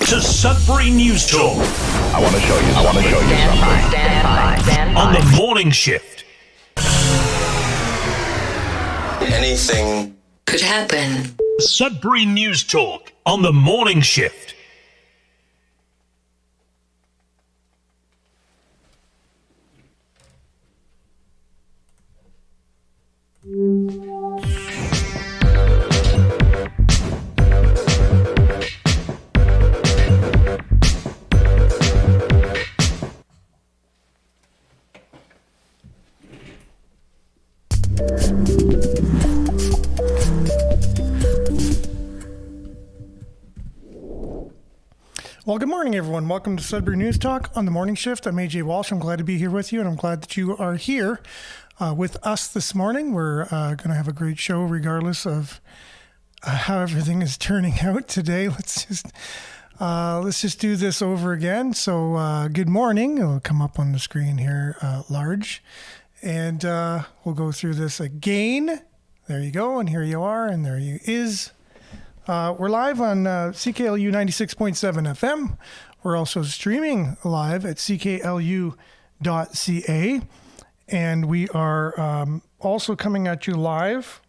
to Sudbury News Talk. I want to show you something. Stand by. On the morning shift. Anything Could happen. Sudbury News Talk on the morning shift. Well, good morning, everyone. Welcome to Sudbury News Talk on the morning shift. I'm AJ Walsh. I'm glad to be here with you, and I'm glad that you are here with us this morning. We're going to have a great show regardless of how everything is turning out today. Let's just do this over again. So good morning. It'll come up on the screen here large, and we'll go through this again. There you go, and here you are, and there you is. We're live on CKLU 96.7 FM. We're also streaming live at cklu.ca. And we are also coming at you live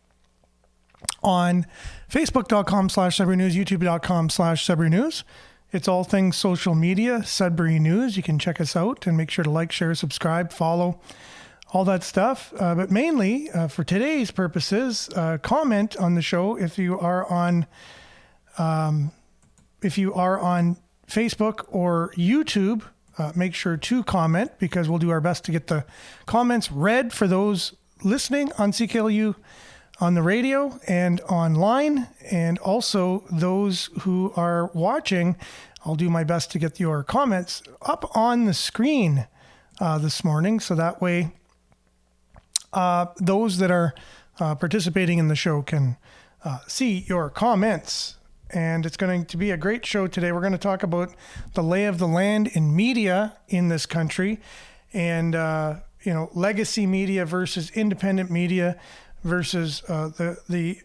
on facebook.com/Sudbury News, youtube.com/Sudbury News. It's all things social media, Sudbury News. You can check us out and make sure to like, share, subscribe, follow, all that stuff. But mainly for today's purposes, comment on the show if you are on Facebook or YouTube. Make sure to comment, because we'll do our best to get the comments read for those listening on CKLU on the radio and online, and also those who are watching. I'll do my best to get your comments up on the screen this morning, so that way those that are participating in the show can see your comments. And it's going to be a great show today. We're going to talk about the lay of the land in media in this country, and legacy media versus independent media versus the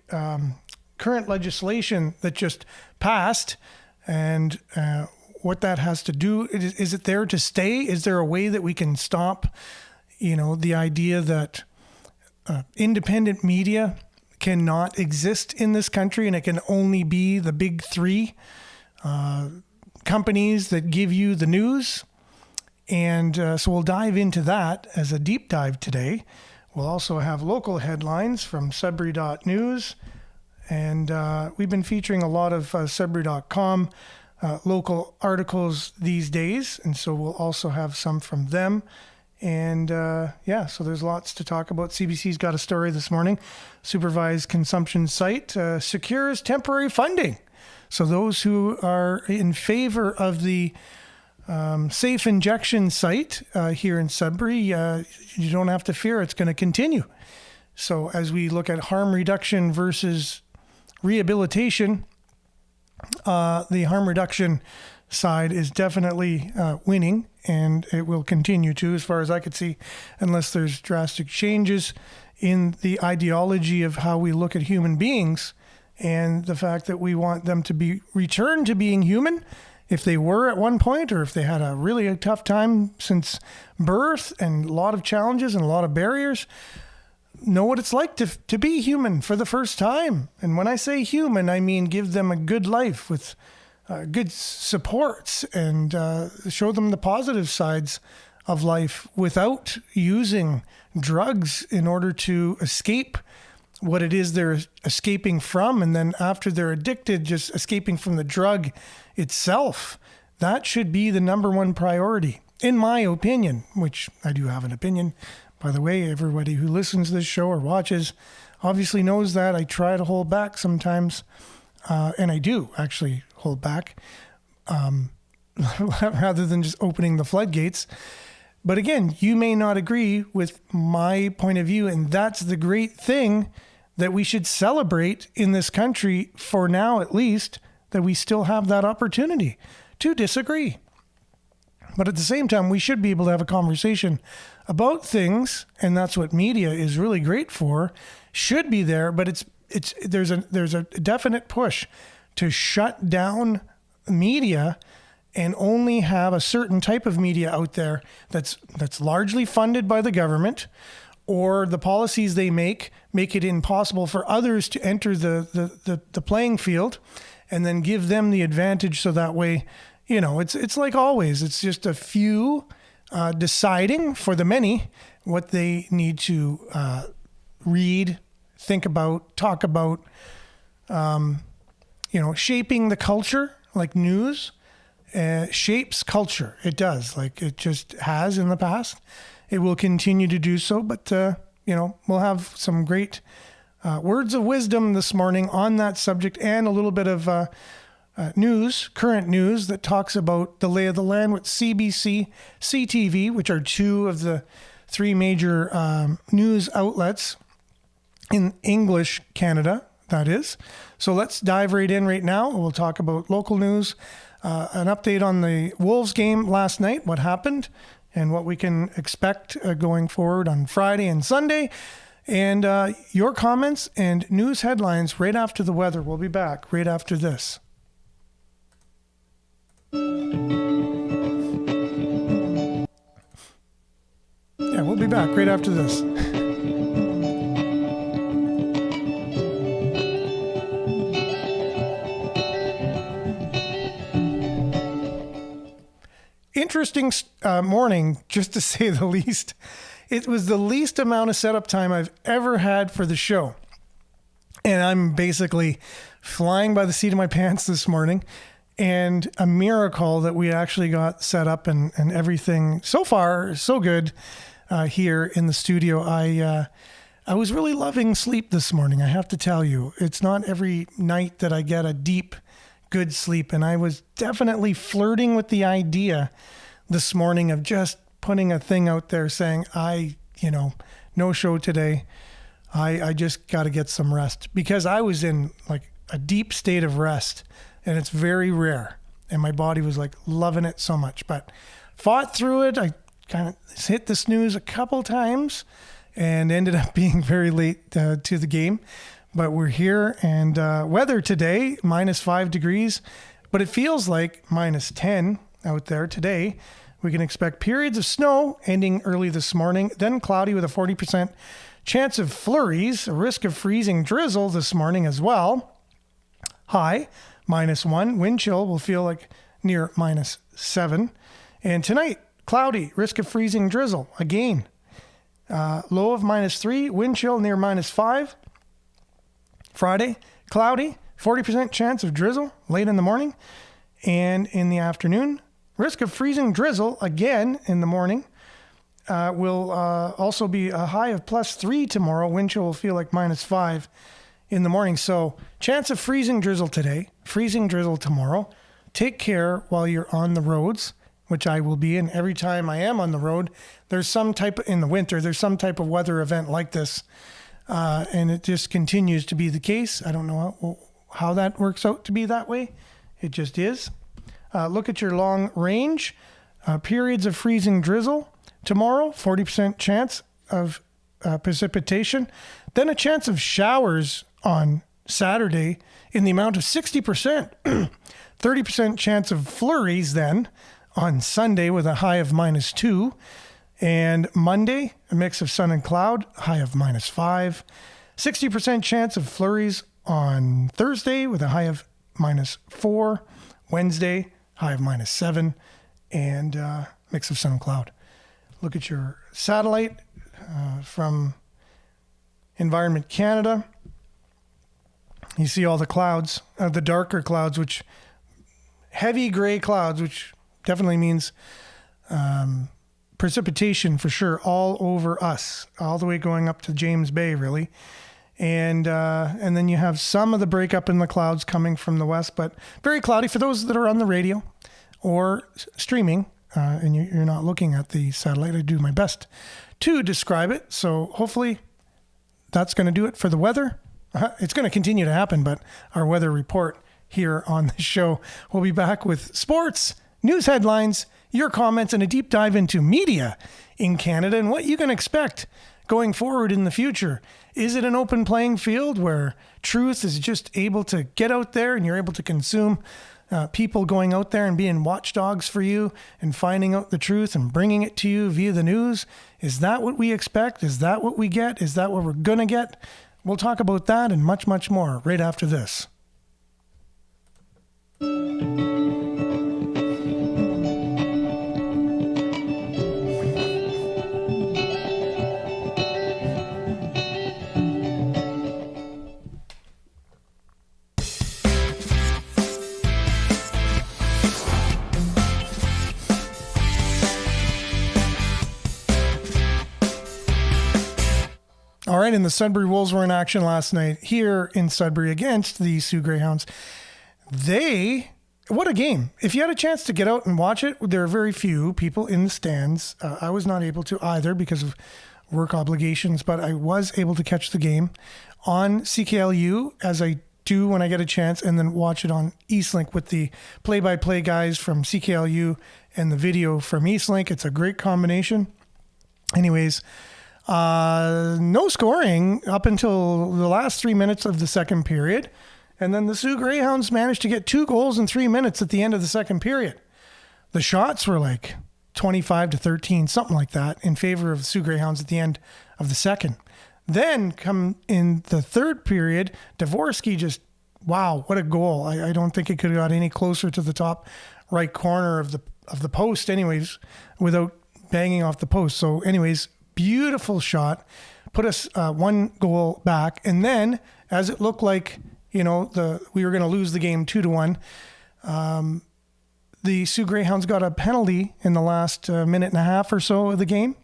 current legislation that just passed, and what that has to do. Is it there to stay? Is there a way that we can stop, the idea that independent media cannot exist in this country, and it can only be the big three companies that give you the news? And so we'll dive into that as a deep dive today. We'll also have local headlines from Sudbury.news, and we've been featuring a lot of Sudbury.com local articles these days, and so we'll also have some from them. And so there's lots to talk about. CBC's got a story this morning. Supervised consumption site secures temporary funding. So those who are in favor of the safe injection site here in Sudbury, you don't have to fear, it's going to continue. So as we look at harm reduction versus rehabilitation, the harm reduction side is definitely winning, and it will continue to, as far as I could see, unless there's drastic changes in the ideology of how we look at human beings, and the fact that we want them to be returned to being human if they were at one point, or if they had a really tough time since birth and a lot of challenges and a lot of barriers. Know what it's like to be human for the first time. And when I say human, I mean give them a good life with good supports, and show them the positive sides of life without using drugs in order to escape what it is they're escaping from. And then after they're addicted, just escaping from the drug itself. That should be the number one priority, in my opinion, which I do have an opinion. By the way, everybody who listens to this show or watches obviously knows that I try to hold back sometimes. And I do actually hold back rather than just opening the floodgates. But again, you may not agree with my point of view, and that's the great thing that we should celebrate in this country, for now at least, that we still have that opportunity to disagree. But at the same time, we should be able to have a conversation about things, and that's what media is really great for. Should be there, but there's a definite push to shut down media and only have a certain type of media out there that's largely funded by the government, or the policies they make it impossible for others to enter the playing field, and then give them the advantage. So that way, it's like always, it's just a few deciding for the many what they need to read, think about, talk about, shaping the culture. Like news shapes culture. It does. Like it just has in the past. It will continue to do so. But, we'll have some great words of wisdom this morning on that subject, and a little bit of current news that talks about the lay of the land with CBC, CTV, which are two of the three major news outlets in English Canada, that is. So let's dive right in right now. We'll talk about local news, an update on the Wolves game last night, what happened, and what we can expect going forward on Friday and Sunday. And your comments and news headlines right after the weather. We'll be back right after this. Yeah, we'll be back right after this. Interesting morning, just to say the least. It was the least amount of setup time I've ever had for the show. And I'm basically flying by the seat of my pants this morning. And a miracle that we actually got set up and everything so far, so good here in the studio. I was really loving sleep this morning, I have to tell you. It's not every night that I get a deep, good sleep. And I was definitely flirting with the idea this morning of just putting a thing out there saying, no show today. I just got to get some rest, because I was in like a deep state of rest, and it's very rare. And my body was like loving it so much, but fought through it. I kind of hit the snooze a couple times and ended up being very late to the game. But we're here, and weather today, -5 degrees, but it feels like -10 out there today. We can expect periods of snow ending early this morning, then cloudy with a 40% chance of flurries, a risk of freezing drizzle this morning as well. High, -1. Wind chill will feel like near -7. And tonight, cloudy, risk of freezing drizzle again. Low of -3, wind chill near -5. Friday, cloudy, 40% chance of drizzle late in the morning. And in the afternoon, risk of freezing drizzle again in the morning. Will also be a high of +3 tomorrow. Wind chill will feel like -5 in the morning. So chance of freezing drizzle today, freezing drizzle tomorrow. Take care while you're on the roads, which I will be. And every time I am on the road, there's some type in the winter, there's some type of weather event like this. And it just continues to be the case. I don't know how that works out to be that way. It just is. Look at your long range. Periods of freezing drizzle tomorrow, 40% chance of precipitation. Then a chance of showers on Saturday in the amount of 60%. 30% chance of flurries then on Sunday with a high of -2. And Monday, a mix of sun and cloud, high of -5. 60% chance of flurries on Thursday with a high of -4. Wednesday, high of -7. And mix of sun and cloud. Look at your satellite from Environment Canada. You see all the clouds, the darker clouds, which heavy gray clouds, which definitely means precipitation for sure all over us, all the way going up to James Bay, really. And then you have some of the breakup in the clouds coming from the west, but very cloudy for those that are on the radio or streaming, and you're not looking at the satellite. I do my best to describe it. So hopefully that's going to do it for the weather. It's going to continue to happen, but our weather report here on the show. We'll be back with sports, news headlines, your comments, and a deep dive into media in Canada and what you can expect going forward in the future. Is it an open playing field where truth is just able to get out there and you're able to consume people going out there and being watchdogs for you and finding out the truth and bringing it to you via the news? Is that what we expect? Is that what we get? Is that what we're going to get? We'll talk about that and much, much more right after this. All right, and the Sudbury Wolves were in action last night here in Sudbury against the Sioux Greyhounds. What a game. If you had a chance to get out and watch it, there are very few people in the stands. I was not able to either because of work obligations, but I was able to catch the game on CKLU as I do when I get a chance, and then watch it on Eastlink with the play-by-play guys from CKLU and the video from Eastlink. It's a great combination. Anyways, no scoring up until the last 3 minutes of the second period. And then the Sioux Greyhounds managed to get 2 goals in 3 minutes at the end of the second period. The shots were like 25-13, something like that, in favor of the Sioux Greyhounds at the end of the second. Then come in the third period, Dvorsky just, wow, what a goal. I don't think it could have got any closer to the top right corner of the post anyways, without banging off the post. So anyways, beautiful shot, put us 1 goal back. And then as it looked like, we were going to lose the game 2-1, the Sioux Greyhounds got a penalty in the last minute and a half or so of the game.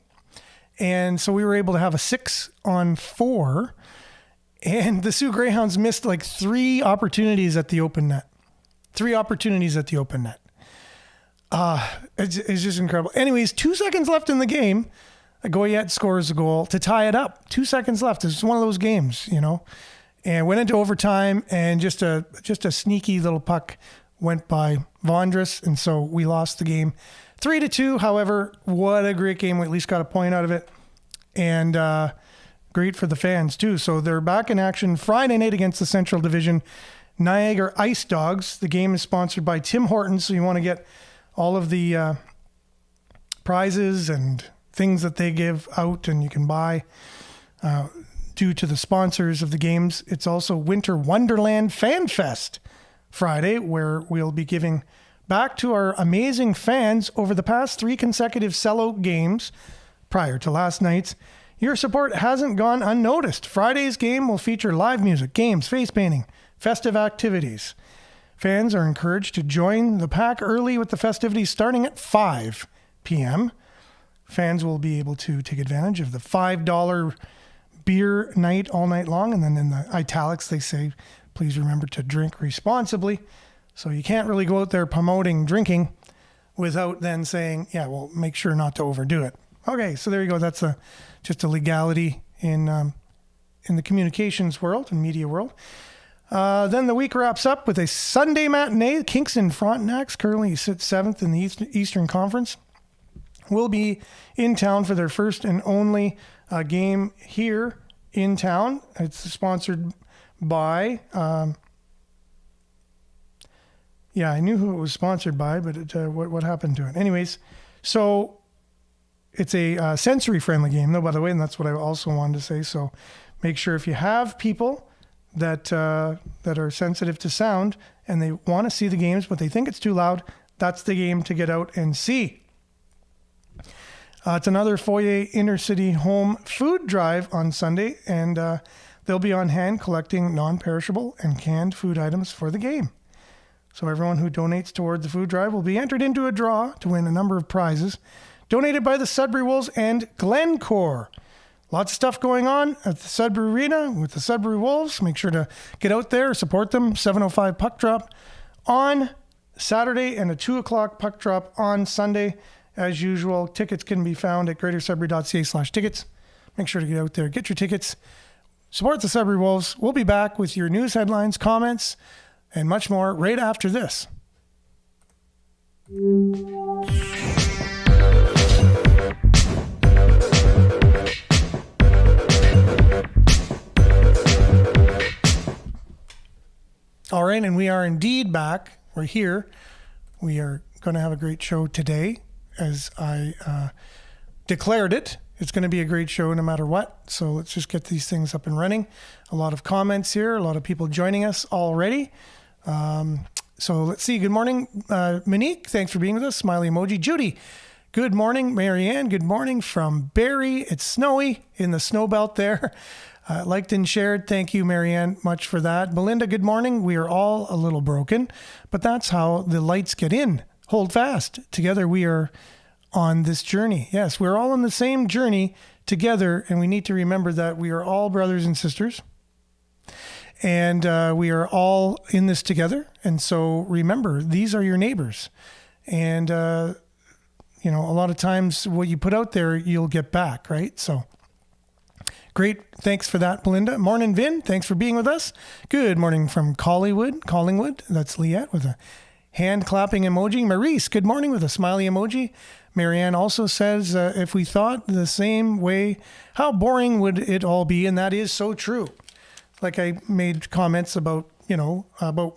And so we were able to have a 6-on-4, and the Sioux Greyhounds missed like 3 opportunities at the open net. 3 opportunities at the open net. It's just incredible. Anyways, 2 seconds left in the game. Goyette scores a goal to tie it up. 2 seconds left. It's one of those games, and went into overtime, and just a sneaky little puck went by Vondras, and so we lost the game 3-2. However, what a great game. We at least got a point out of it, and great for the fans too. So they're back in action Friday night against the Central Division Niagara Ice Dogs. The game is sponsored by Tim Hortons, so you want to get all of the prizes and things that they give out and you can buy due to the sponsors of the games. It's also Winter Wonderland Fan Fest Friday, where we'll be giving back to our amazing fans over the past 3 consecutive sellout games prior to last night's. Your support hasn't gone unnoticed. Friday's game will feature live music, games, face painting, festive activities. Fans are encouraged to join the pack early with the festivities starting at 5 p.m. Fans will be able to take advantage of the $5 beer night all night long. And then in the italics, they say, please remember to drink responsibly. So you can't really go out there promoting drinking without then saying, yeah, well, make sure not to overdo it. Okay, so there you go. That's just a legality in the communications world and media world. Then the week wraps up with a Sunday matinee. Kingston Frontenacs currently sits 7th in the Eastern Conference. Will be in town for their first and only game here in town. It's sponsored by, I knew who it was sponsored by, but what happened to it? Anyways, so it's a sensory-friendly game, though, by the way, and that's what I also wanted to say. So make sure if you have people that are sensitive to sound and they want to see the games, but they think it's too loud, that's the game to get out and see. It's another Foyer Intercity Home Food Drive on Sunday, and they'll be on hand collecting non-perishable and canned food items for the game. So everyone who donates toward the food drive will be entered into a draw to win a number of prizes donated by the Sudbury Wolves and Glencore. Lots of stuff going on at the Sudbury Arena with the Sudbury Wolves. Make sure to get out there, support them. 7:05 puck drop on Saturday and a 2 o'clock puck drop on Sunday. As usual, tickets can be found at greatersudbury.ca/tickets. Make sure to get out there, get your tickets, support the Sudbury Wolves. We'll be back with your news headlines, comments, and much more right after this. All right, and we are indeed back we're here. We are going to have a great show today, as I declared it. It's going to be a great show no matter what. So let's just get these things up and running. A lot of comments here, a lot of people joining us already. So let's see. Good morning, Monique. Thanks for being with us. Smiley emoji. Judy. Good morning, Marianne. Good morning from Barrie. It's snowy in the snow belt there. Liked and shared. Thank you, Marianne, much for that. Belinda, good morning. We are all a little broken, but that's how the lights get in. Hold fast. Together we are on this journey. Yes, we're all on the same journey together, and we need to remember that we are all brothers and sisters, and we are all in this together. And so remember, these are your neighbors, and a lot of times what you put out there, you'll get back, right? So great. Thanks for that, Belinda. Morning, Vin. Thanks for being with us. Good morning from Collingwood. That's Liette with a hand clapping emoji. Maurice, good morning with a smiley emoji. Marianne also says, if we thought the same way, how boring would it all be? And that is so true. Like I made comments about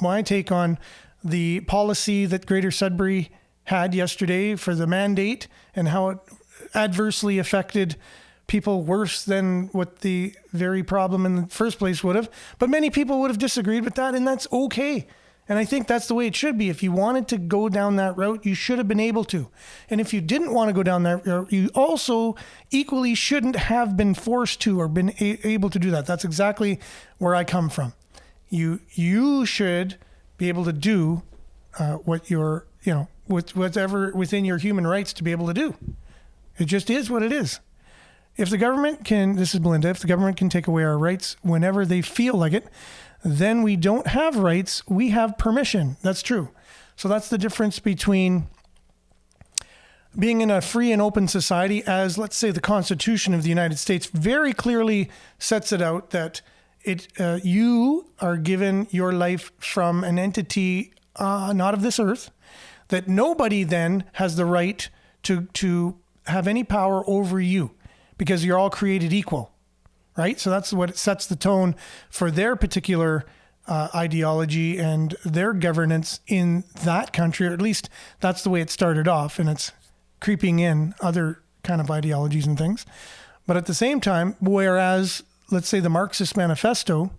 my take on the policy that Greater Sudbury had yesterday for the mandate and how it adversely affected people worse than what the very problem in the first place would have. But many people would have disagreed with that, and that's okay. And I think that's the way it should be. If you wanted to go down that route, you should have been able to. And if you didn't want to go down that route, you also equally shouldn't have been forced to or been able to do that. That's exactly where I come from. You should be able to do what you're, with whatever within your human rights to be able to do. It just is what it is. If the government can, this is Belinda, if the government can take away our rights whenever they feel like it, then we don't have rights, we have permission. That's true. So that's the difference between being in a free and open society, as let's say the Constitution of the United States very clearly sets it out that you are given your life from an entity not of this earth, that nobody then has the right to have any power over you because you're all created equal. Right? So that's what sets the tone for their particular ideology and their governance in that country, or at least that's the way it started off, and it's creeping in other kind of ideologies and things. But at the same time, whereas, let's say the Marxist Manifesto,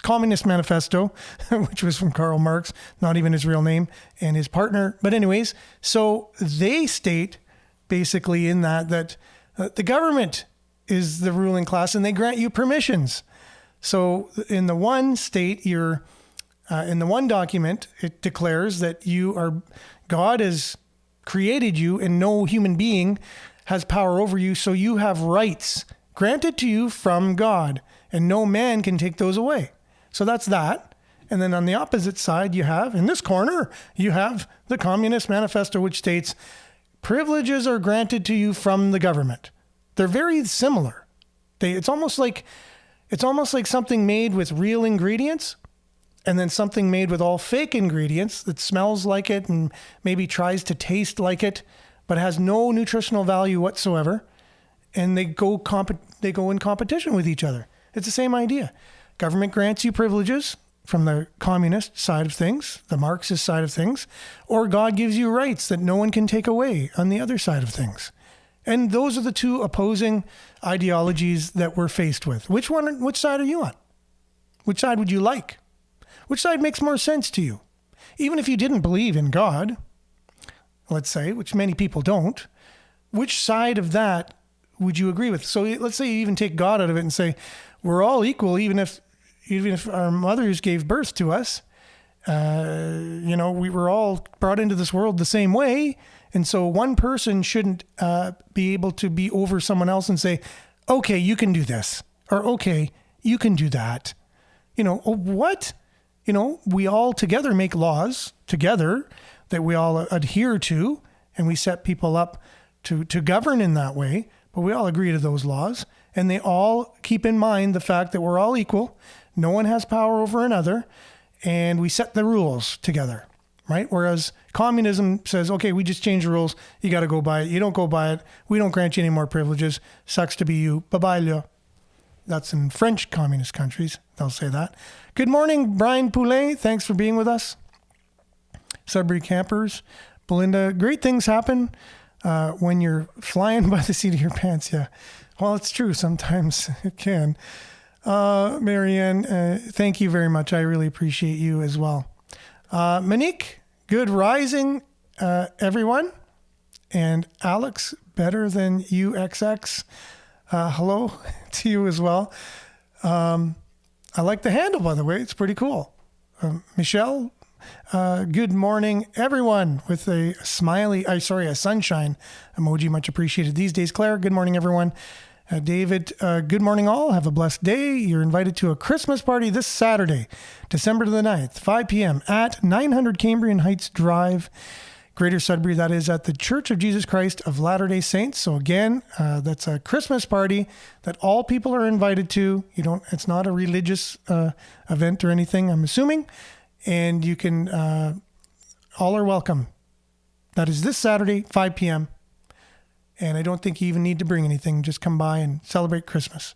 Communist Manifesto, which was from Karl Marx, not even his real name, and his partner. But anyways, so they state basically in that the government is the ruling class, and they grant you permissions. So in the one state, in the one document, it declares that God has created you and no human being has power over you. So you have rights granted to you from God, and no man can take those away. So that's that. And then on the opposite side, in this corner, you have the Communist Manifesto, which states privileges are granted to you from the government. They're very similar. It's almost like something made with real ingredients and then something made with all fake ingredients that smells like it and maybe tries to taste like it, but has no nutritional value whatsoever. And they go in competition with each other. It's the same idea. Government grants you privileges from the communist side of things, the Marxist side of things, or God gives you rights that no one can take away on the other side of things. And those are the two opposing ideologies that we're faced with. Which side are you on? Which side would you like? Which side makes more sense to you? Even if you didn't believe in God, let's say, which many people don't, which side of that would you agree with? So let's say you even take God out of it and say, we're all equal, even if our mothers gave birth to us. We were all brought into this world the same way. And so one person shouldn't be able to be over someone else and say, okay, you can do this, or okay, you can do that. What? We all together make laws together that we all adhere to, and we set people up to govern in that way, but we all agree to those laws, and they all keep in mind the fact that we're all equal, no one has power over another, and we set the rules together. Right? Whereas communism says, okay, we just change the rules. You got to go by it. You don't go by it. We don't grant you any more privileges. Sucks to be you. Bye-bye, le. That's in French communist countries. They'll say that. Good morning, Brian Poulet. Thanks for being with us. Sudbury campers. Belinda, great things happen when you're flying by the seat of your pants. Yeah. Well, it's true. Sometimes it can. Marianne, thank you very much. I really appreciate you as well. Monique, good rising, everyone. And Alex, better than UXX. Hello to you as well. I like the handle, by the way. It's pretty cool. Michelle, good morning, everyone, with a a sunshine emoji. Much appreciated these days. Claire, good morning, everyone. David, good morning, all. Have a blessed day. You're invited to a Christmas party this Saturday, December the 9th, 5 p.m. at 900 Cambrian Heights Drive, Greater Sudbury. That is at the Church of Jesus Christ of Latter-day Saints. So again, that's a Christmas party that all people are invited to. It's not a religious event or anything, I'm assuming. And you can, all are welcome. That is this Saturday, 5 p.m. And I don't think you even need to bring anything. Just come by and celebrate Christmas.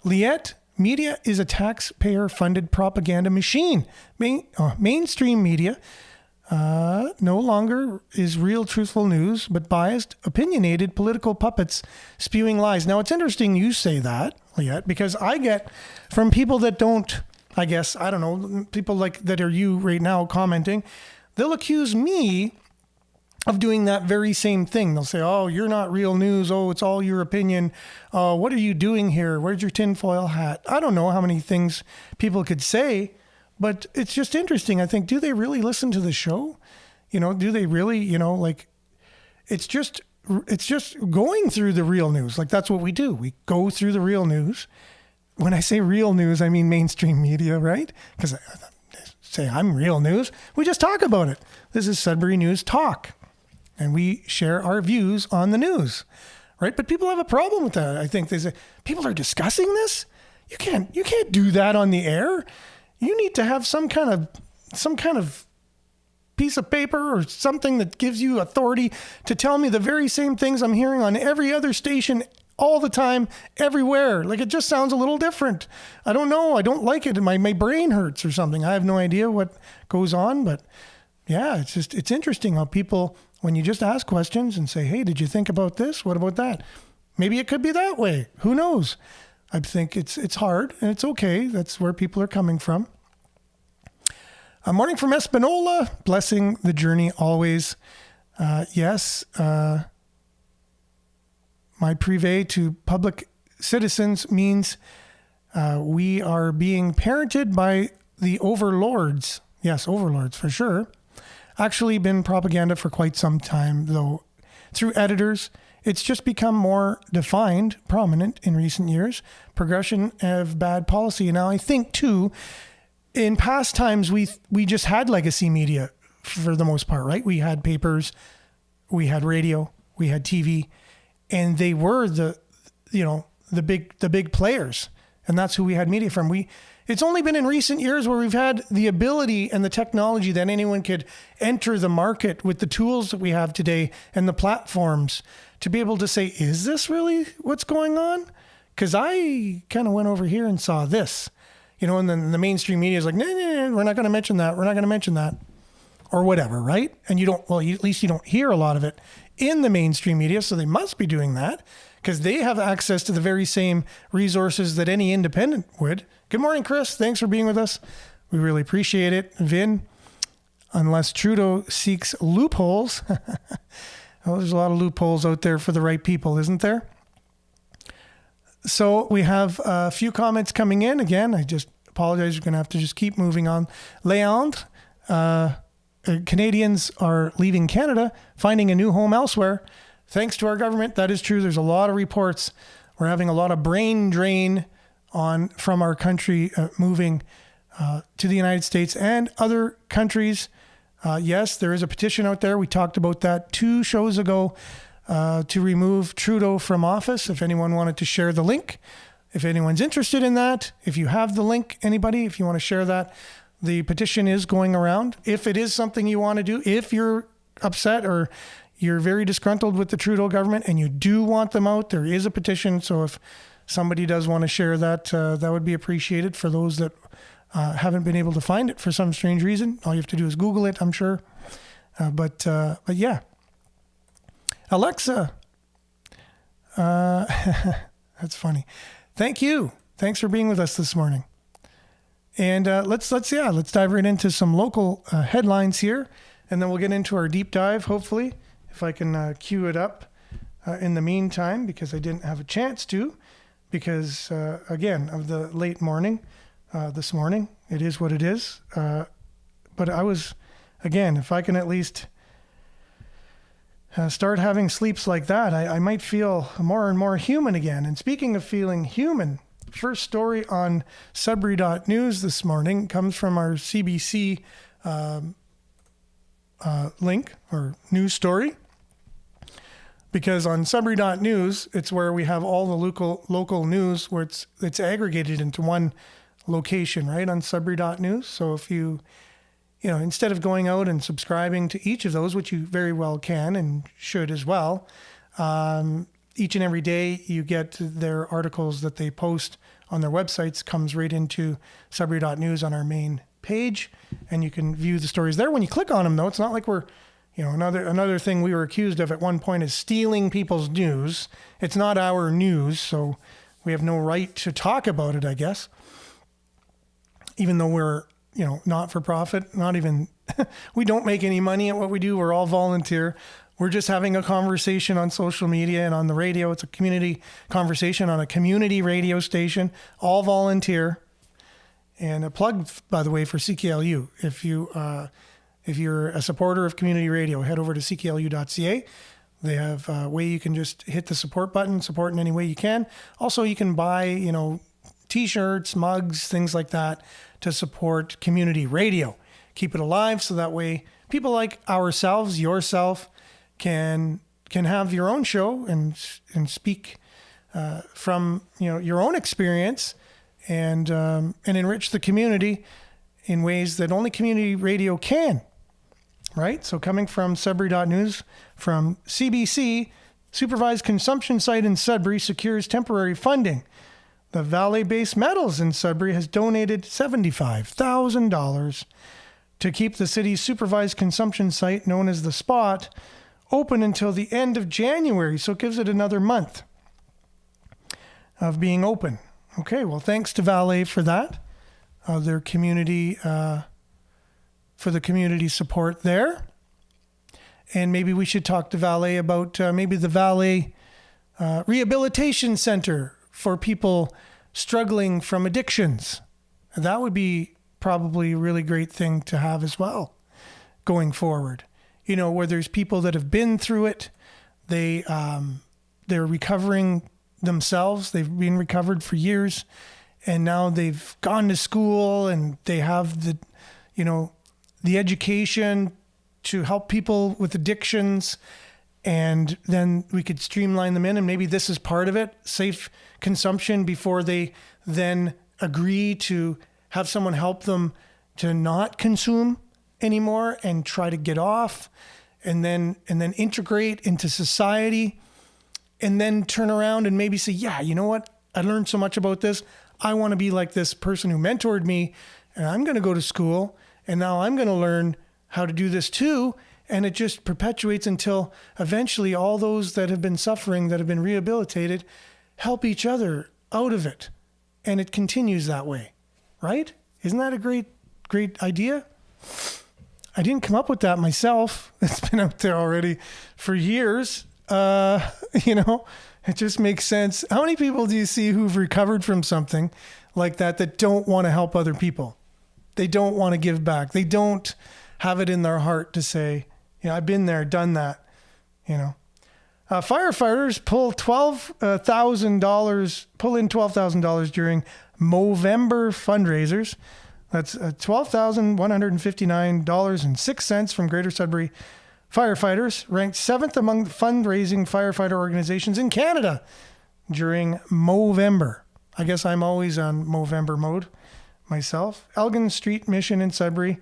Liette, media is a taxpayer-funded propaganda machine. Mainstream media no longer is real, truthful news, but biased, opinionated political puppets spewing lies. Now, it's interesting you say that, Liette, because I get from people that don't, I guess, I don't know, people like that are you right now commenting, they'll accuse me of doing that very same thing. They'll say, oh, you're not real news. Oh, it's all your opinion. What are you doing here? Where's your tinfoil hat? I don't know how many things people could say, but it's just interesting. I think, do they really listen to the show? Do they really, it's just going through the real news. Like, that's what we do. We go through the real news. When I say real news, I mean mainstream media, right? Because I say I'm real news. We just talk about it. This is Sudbury News Talk. And we share our views on the news, right? But people have a problem with that. I think they say, people are discussing this? You can't do that on the air. You need to have some kind of piece of paper or something that gives you authority to tell me the very same things I'm hearing on every other station all the time, everywhere. Like, it just sounds a little different. I don't know. I don't like it. My brain hurts or something. I have no idea what goes on, but yeah, it's interesting how people, when you just ask questions and say, hey, did you think about this? What about that? Maybe it could be that way. Who knows? I think it's hard, and it's okay. That's where people are coming from. A morning from Espanola, blessing the journey always. Yes, my privé to public citizens means we are being parented by the overlords. Yes, overlords for sure. Actually been propaganda for quite some time, though. Through editors, it's just become more defined, prominent in recent years. Progression of bad policy. And now I think, too, in past times, we just had legacy media for the most part, right? We had papers, we had radio, we had TV, and they were the big players. And that's who we had media from. It's only been in recent years where we've had the ability and the technology that anyone could enter the market with the tools that we have today and the platforms to be able to say, is this really what's going on? Because I kind of went over here and saw this, and then the mainstream media is like, no, we're not going to mention that. We're not going to mention that or whatever, right? And at least you don't hear a lot of it in the mainstream media. So they must be doing that because they have access to the very same resources that any independent would. Good morning, Chris. Thanks for being with us. We really appreciate it. Vin, unless Trudeau seeks loopholes. Well, there's a lot of loopholes out there for the right people, isn't there? So we have a few comments coming in. Again, I just apologize. We're going to have to just keep moving on. Leandre, Canadians are leaving Canada, finding a new home elsewhere. Thanks to our government. That is true. There's a lot of reports. We're having a lot of brain drain from our country moving to the United States and other countries. Yes, there is a petition out there. We talked about that 2 shows ago to remove Trudeau from office. If anyone wanted to share the link, if anyone's interested in that, if you have the link, anybody, if you want to share that, the petition is going around. If it is something you want to do, if you're upset or you're very disgruntled with the Trudeau government and you do want them out, there is a petition. So if somebody does want to share that, that would be appreciated. For those that haven't been able to find it for some strange reason, all you have to do is Google it, I'm sure. But yeah. Alexa, that's funny. Thank you. Thanks for being with us this morning. And let's dive right into some local headlines here, and then we'll get into our deep dive, hopefully, if I can cue it up in the meantime, because I didn't have a chance to, because, again, of the late morning this morning. It is what it is. But I was, again, if I can at least start having sleeps like that, I might feel more and more human again. And speaking of feeling human, first story on Sudbury.news this morning comes from our CBC link or news story. Because on Sudbury.news, it's where we have all the local news where it's aggregated into one location, right, on Sudbury.news. So if you instead of going out and subscribing to each of those, which you very well can and should as well, each and every day you get their articles that they post on their websites comes right into Sudbury.news on our main page, and you can view the stories there. When you click on them, though, it's not like we're, another thing we were accused of at one point is stealing people's news. It's not our news, so we have no right to talk about it, I guess. Even though we're, not for profit, not even, we don't make any money at what we do. We're all volunteer. We're just having a conversation on social media and on the radio. It's a community conversation on a community radio station, all volunteer. And a plug, by the way, for CKLU. If you're a supporter of community radio, head over to cklu.ca. They have a way you can just hit the support button, support in any way you can. Also, you can buy, T-shirts, mugs, things like that to support community radio. Keep it alive so that way people like ourselves, yourself, can have your own show and speak from your own experience and enrich the community in ways that only community radio can. Right? So coming from Sudbury.news, from CBC, supervised consumption site in Sudbury secures temporary funding. The Valley Base Metals in Sudbury has donated $75,000 to keep the city's supervised consumption site, known as The Spot, open until the end of January. So it gives it another month of being open. Okay, well, thanks to Valley for that. Their community, for the community support there. And maybe we should talk to Valley about maybe the Valley Rehabilitation Center for people struggling from addictions. That would be probably a really great thing to have as well going forward. Where there's people that have been through it, they're recovering themselves. They've been recovered for years, and now they've gone to school and they have the education to help people with addictions. And then we could streamline them in, and maybe this is part of it, safe consumption, before they then agree to have someone help them to not consume anymore and try to get off, and then integrate into society, and then turn around and maybe say, yeah, you know what? I learned so much about this. I want to be like this person who mentored me, and I'm going to go to school, and now I'm going to learn how to do this too. And it just perpetuates until eventually all those that have been suffering, that have been rehabilitated, help each other out of it. And it continues that way, right? Isn't that a great idea? I didn't come up with that myself. It's been out there already for years. It just makes sense. How many people do you see who've recovered from something like that don't want to help other people? They don't want to give back. They don't have it in their heart to say, I've been there, done that, Firefighters pull in $12,000 during Movember fundraisers. That's $12,159.06 from Greater Sudbury firefighters, ranked 7th among the fundraising firefighter organizations in Canada during Movember. I guess I'm always on Movember mode myself. Elgin Street Mission in Sudbury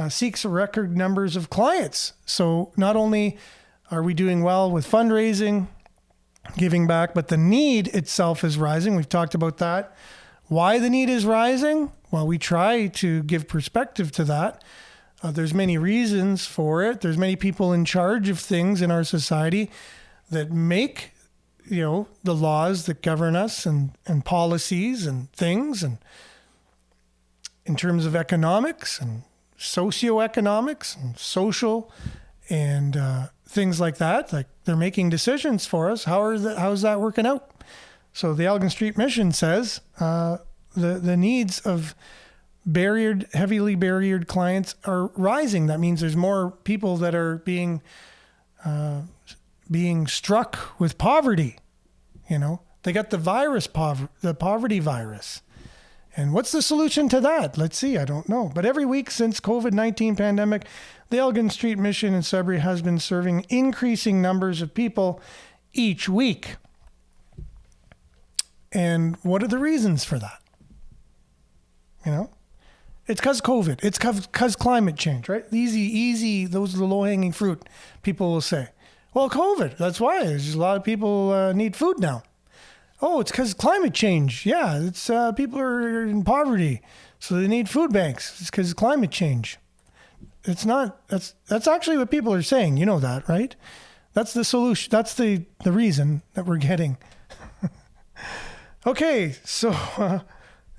seeks record numbers of clients. So not only are we doing well with fundraising, giving back, but the need itself is rising. We've talked about that. Why the need is rising? Well, we try to give perspective to that. There's many reasons for it. There's many people in charge of things in our society that make, the laws that govern us and policies and things, and in terms of economics and socioeconomics and social and things like that. Like, they're making decisions for us. How's that working out? So the Elgin Street Mission says the needs of heavily barriered clients are rising. That means there's more people that are being struck with poverty. They got the poverty virus. And what's the solution to that? Let's see. I don't know. But every week since COVID-19 pandemic, the Elgin Street Mission in Sudbury has been serving increasing numbers of people each week. And what are the reasons for that? It's because COVID. It's because climate change, right? Easy. Those are the low-hanging fruit, people will say. Well, COVID, that's why. There's just a lot of people need food now. Oh, it's because climate change. Yeah, it's people are in poverty, so they need food banks. It's because climate change. It's not. That's actually what people are saying. You know that, right? That's the solution. That's the reason that we're getting. Okay, so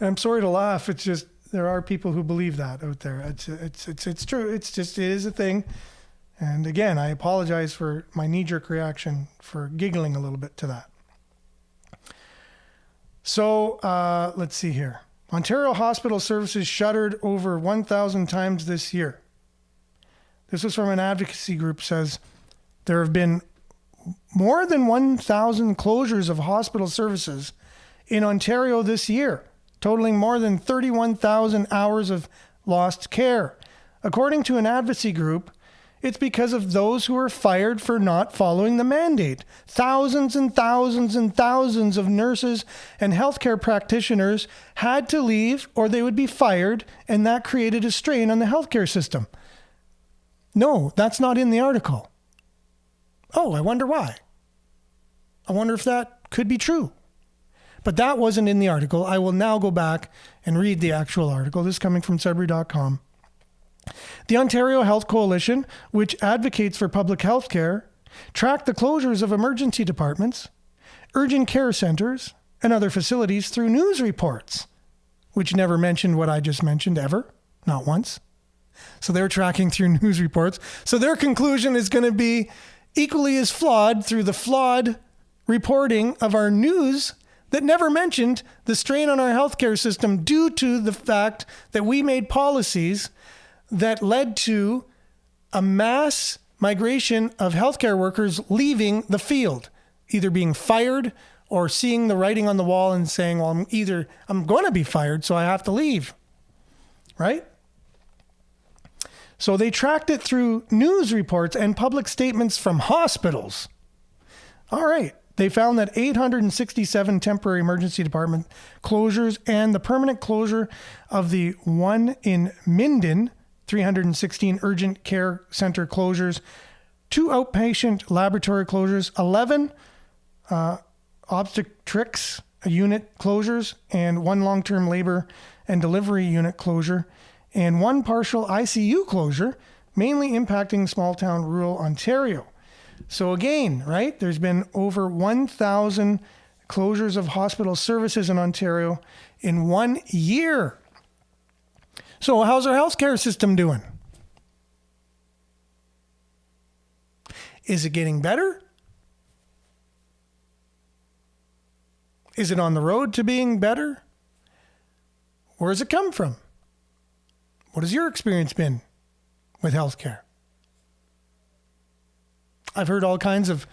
I'm sorry to laugh. It's just there are people who believe that out there. It's true. It is a thing. And again, I apologize for my knee-jerk reaction for giggling a little bit to that. So let's see here. Ontario Hospital Services shuttered over 1,000 times this year. This was from an advocacy group. Says there have been more than 1,000 closures of hospital services in Ontario this year, totaling more than 31,000 hours of lost care. According to an advocacy group, it's because of those who are fired for not following the mandate. Thousands and thousands and thousands of nurses and healthcare practitioners had to leave or they would be fired, and that created a strain on the healthcare system. No, that's not in the article. Oh, I wonder why. I wonder if that could be true. But that wasn't in the article. I will now go back and read the actual article. This is coming from Sudbury.com. The Ontario Health Coalition, which advocates for public health care, tracked the closures of emergency departments, urgent care centers, and other facilities through news reports, which never mentioned what I just mentioned ever, not once. So they're tracking through news reports. So their conclusion is going to be equally as flawed through the flawed reporting of our news that never mentioned the strain on our healthcare system due to the fact that we made policies that led to a mass migration of healthcare workers leaving the field, either being fired or seeing the writing on the wall and saying, well, I'm going to be fired, so I have to leave, right? So they tracked it through news reports and public statements from hospitals. All right. They found that 867 temporary emergency department closures and the permanent closure of the one in Minden, 316 urgent care center closures, 2 outpatient laboratory closures, 11 obstetrics unit closures, and 1 long-term labor and delivery unit closure, and 1 partial ICU closure, mainly impacting small-town rural Ontario. So again, right, there's been over 1,000 closures of hospital services in Ontario in 1 year. So how's our healthcare system doing? Is it getting better? Is it on the road to being better? Where does it come from? What has your experience been with healthcare? I've heard all kinds of,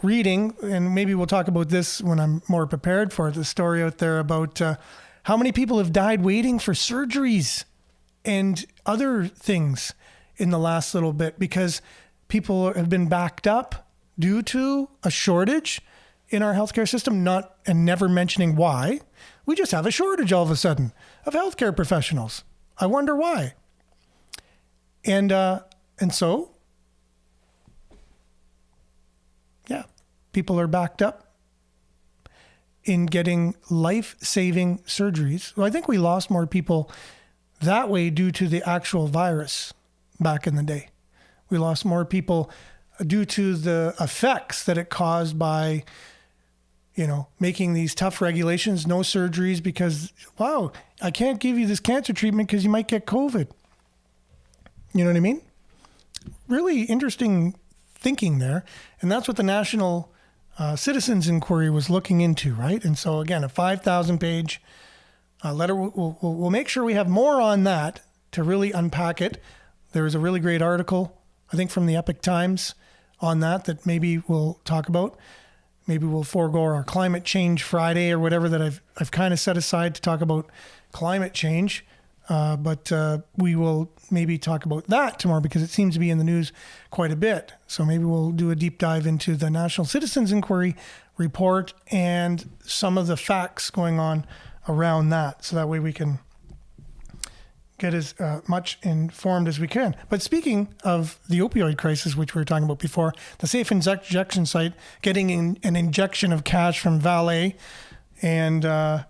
reading, and maybe we'll talk about this when I'm more prepared for it, the story out there about how many people have died waiting for surgeries and other things in the last little bit because people have been backed up due to a shortage in our healthcare system, and never mentioning why. We just have a shortage all of a sudden of healthcare professionals. I wonder why. And so, yeah, people are backed up in getting life-saving surgeries. Well, I think we lost more people that way due to the actual virus back in the day. We lost more people due to the effects that it caused by, making these tough regulations, no surgeries because, wow, I can't give you this cancer treatment because you might get COVID. You know what I mean? Really interesting thinking there. And that's what the National Citizens Inquiry was looking into, right? And so, again, a 5,000-page letter. We'll make sure we have more on that to really unpack it. There was a really great article, I think, from the Epic Times on that maybe we'll talk about. Maybe we'll forego our Climate Change Friday or whatever that I've kind of set aside to talk about climate change. But we will maybe talk about that tomorrow because it seems to be in the news quite a bit. So maybe we'll do a deep dive into the National Citizens Inquiry report and some of the facts going on around that. So that way we can get as much informed as we can. But speaking of the opioid crisis, which we were talking about before, the safe injection site getting an injection of cash from Valet and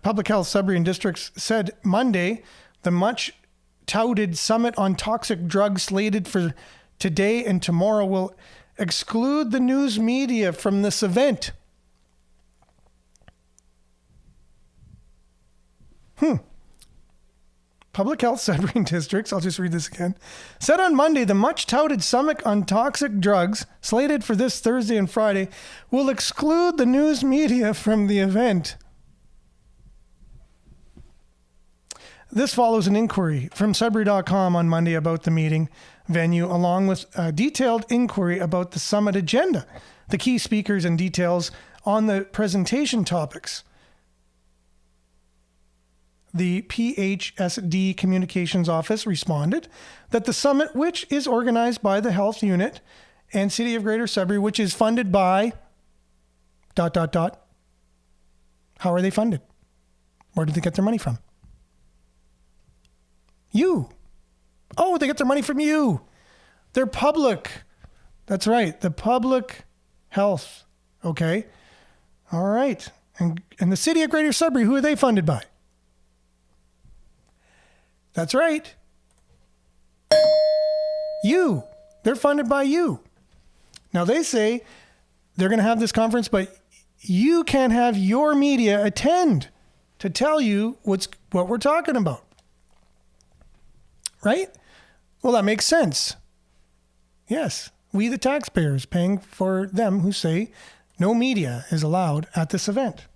Public Health Sudbury and Districts said Monday the much touted summit on toxic drugs slated for today and tomorrow will exclude the news media from this event. Public Health Sudbury and Districts, I'll just read this again, said on Monday the much touted summit on toxic drugs slated for this Thursday and Friday will exclude the news media from the event. This follows an inquiry from Sudbury.com on Monday about the meeting venue, along with a detailed inquiry about the summit agenda, the key speakers, and details on the presentation topics. The PHSD Communications Office responded that the summit, which is organized by the Health Unit and City of Greater Sudbury, which is funded by ... How are they funded? Where do they get their money from? You. Oh, they get their money from you. They're public. That's right. The public health. Okay. All right. And the City of Greater Sudbury, who are they funded by? That's right. You. They're funded by you. Now they say they're going to have this conference, but you can't have your media attend to tell you what we're talking about. Right? Well, that makes sense. Yes, we the taxpayers paying for them who say no media is allowed at this event.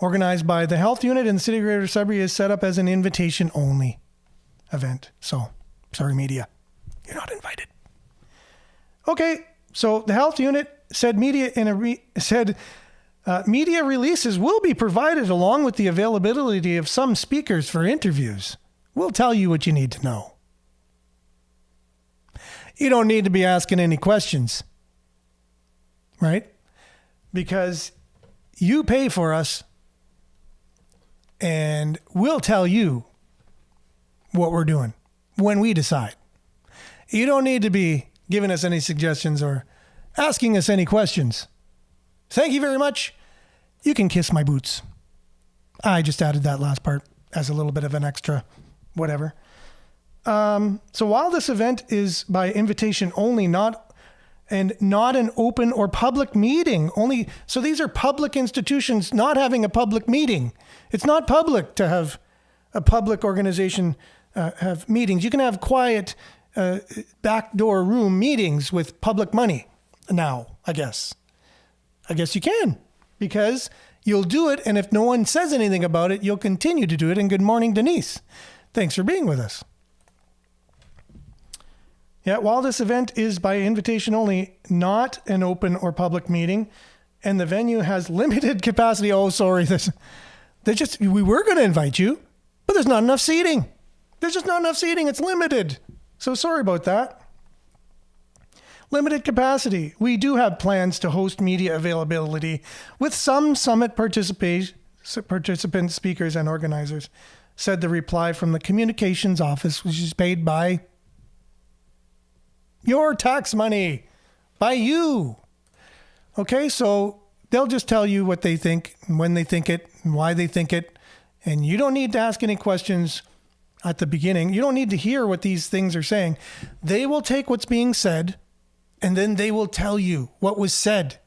Organized by the Health Unit and the City of Greater Sudbury is set up as an invitation-only event. So, sorry media, you're not invited. Okay, so the Health Unit said media releases will be provided along with the availability of some speakers for interviews. We'll tell you what you need to know. You don't need to be asking any questions, right? Because you pay for us and we'll tell you what we're doing when we decide. You don't need to be giving us any suggestions or asking us any questions. Thank you very much. You can kiss my boots. I just added that last part as a little bit of an extra whatever. So while this event is by invitation only, not an open or public meeting, so these are public institutions not having a public meeting. It's not public to have a public organization have meetings. You can have quiet backdoor room meetings with public money now, I guess. I guess you can, because you'll do it, and if no one says anything about it, you'll continue to do it. And good morning, Denise. Thanks for being with us. Yeah, while this event is by invitation only, not an open or public meeting, and the venue has limited capacity. Oh, sorry. We were going to invite you, but there's not enough seating. There's just not enough seating. It's limited. So sorry about that. Limited capacity. We do have plans to host media availability with some summit participants, speakers, and organizers, said the reply from the communications office, which is paid by your tax money, by you. Okay, so they'll just tell you what they think and when they think it and why they think it. And you don't need to ask any questions at the beginning. You don't need to hear what these things are saying. They will take what's being said and then they will tell you what was said,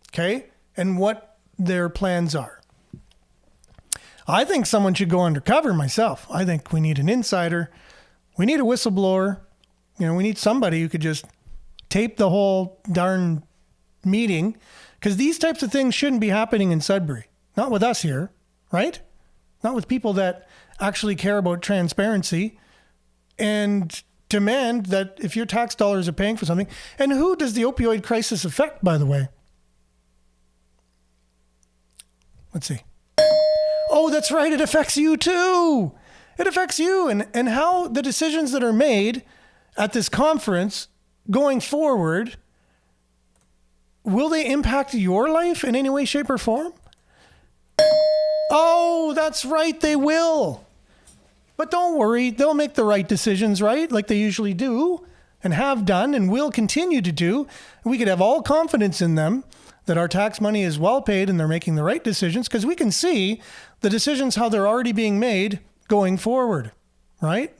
okay? And what their plans are. I think someone should go undercover myself. I think we need an insider. We need a whistleblower. We need somebody who could just tape the whole darn meeting, because these types of things shouldn't be happening in Sudbury. Not with us here, right? Not with people that actually care about transparency and demand that if your tax dollars are paying for something. And who does the opioid crisis affect, by the way? Let's see. Oh, that's right. It affects you too. It affects you, and how the decisions that are made at this conference going forward, will they impact your life in any way, shape, or form? Oh, that's right. They will. But don't worry. They'll make the right decisions, right? Like they usually do and have done and will continue to do. We could have all confidence in them that our tax money is well paid and they're making the right decisions, because we can see the decisions, how they're already being made going forward, right?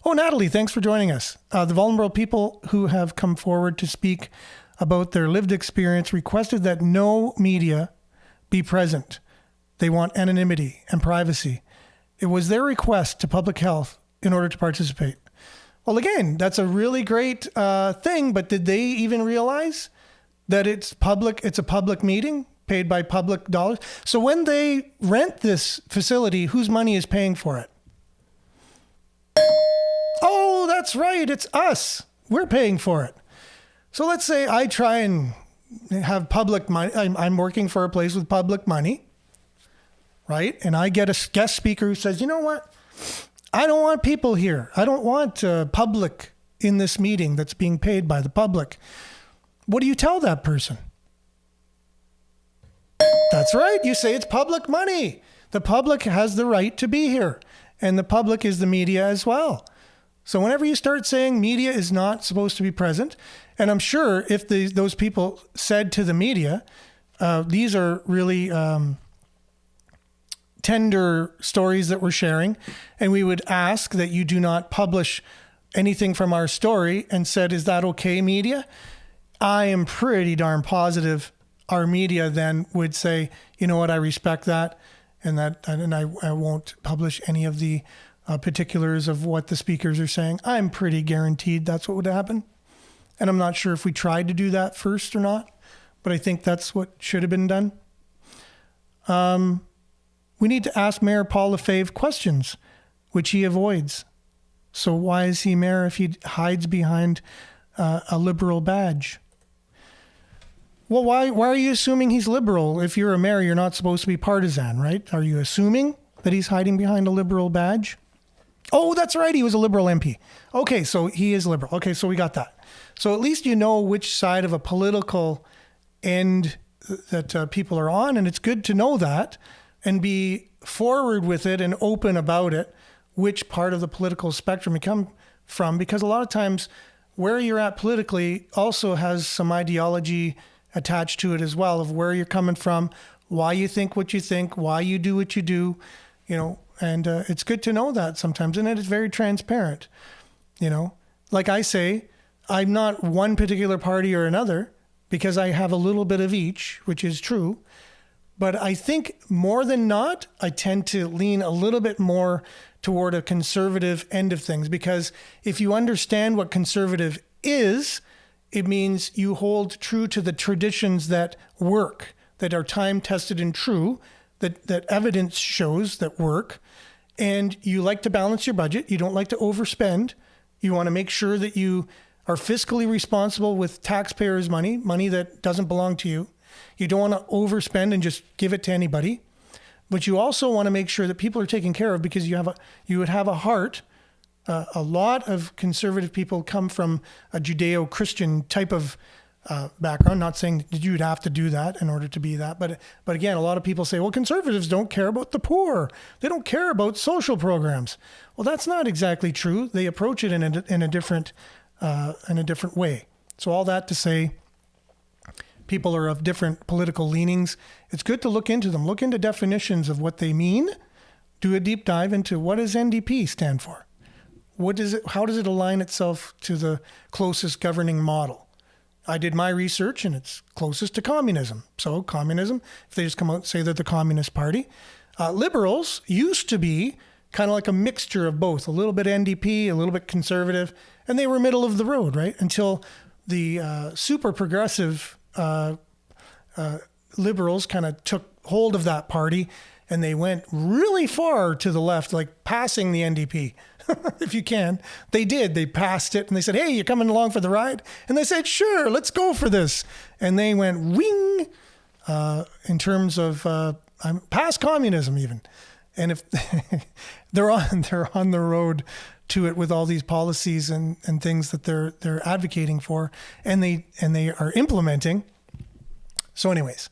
Oh, Natalie, thanks for joining us. The vulnerable people who have come forward to speak about their lived experience requested that no media be present. They want anonymity and privacy. It was their request to public health in order to participate. Well, again, that's a really great thing, but did they even realize that it's public? It's a public meeting paid by public dollars. So when they rent this facility, whose money is paying for it? Oh, that's right. It's us. We're paying for it. So let's say I try and have public money. I'm working for a place with public money, right? And I get a guest speaker who says, you know what? I don't want people here. I don't want public in this meeting that's being paid by the public. What do you tell that person? That's right. You say it's public money. The public has the right to be here. And the public is the media as well. So whenever you start saying media is not supposed to be present, and I'm sure if those people said to the media, these are really tender stories that we're sharing, and we would ask that you do not publish anything from our story, and said, is that okay, media? I am pretty darn positive our media then would say, you know what, I respect that, and I won't publish any of the particulars of what the speakers are saying. I'm pretty guaranteed that's what would happen. And I'm not sure if we tried to do that first or not, but I think that's what should have been done. We need to ask Mayor Paul Lefebvre questions, which he avoids. So why is he mayor if he hides behind a liberal badge? Well, why are you assuming he's liberal? If you're a mayor, you're not supposed to be partisan, right? Are you assuming that he's hiding behind a liberal badge? Oh, that's right. He was a liberal MP. Okay, so he is liberal. Okay, so we got that. So at least you know which side of a political end that people are on, and it's good to know that and be forward with it and open about it, which part of the political spectrum you come from, because a lot of times where you're at politically also has some ideology attached to it as well, of where you're coming from, why you think what you think, why you do what you do, and it's good to know that sometimes. And it is very transparent, like I say, I'm not one particular party or another because I have a little bit of each, which is true. But I think more than not, I tend to lean a little bit more toward a conservative end of things, because if you understand what conservative is, it means you hold true to the traditions that work, that are time tested and true, that evidence shows that work. And you like to balance your budget. You don't like to overspend. You want to make sure that you are fiscally responsible with taxpayers' money that doesn't belong to you. You don't want to overspend and just give it to anybody. But you also want to make sure that people are taken care of, because you would have a heart. A lot of conservative people come from a Judeo-Christian type of background. Not saying that you'd have to do that in order to be that, but again, a lot of people say, well, conservatives don't care about the poor. They don't care about social programs. Well, that's not exactly true. They approach it in a different way. So all that to say, people are of different political leanings, it's good to look into them. Look into definitions of what they mean. Do a deep dive into what does NDP stand for? What does it? How does it align itself to the closest governing model? I did my research, and it's closest to communism. So communism, if they just come out and say they're the Communist Party. Liberals used to be kind of like a mixture of both, a little bit NDP, a little bit conservative, and they were middle of the road, right? Until the super progressive liberals kind of took hold of that party, and they went really far to the left, like passing the NDP. If you can. They did. They passed it and they said, hey, you coming along for the ride? And they said, sure, let's go for this. And they went wing in terms of past communism even. And if they're on the road to it with all these policies and things that they're advocating for and they are implementing. So anyways,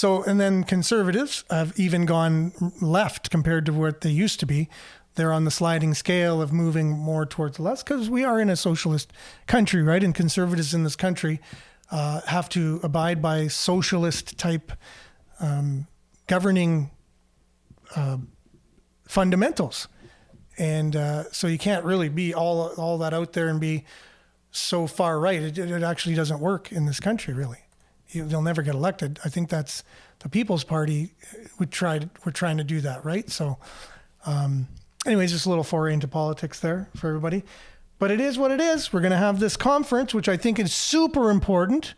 and then conservatives have even gone left compared to what they used to be. They're on the sliding scale of moving more towards the left because we are in a socialist country, right? And conservatives in this country have to abide by socialist type governing fundamentals. And so you can't really be all that out there and be so far right. It actually doesn't work in this country, really. They'll never get elected. I think that's the People's Party we're trying to do that, right? So anyways, just a little foray into politics there for everybody. But it is what it is. We're going to have this conference, which I think is super important.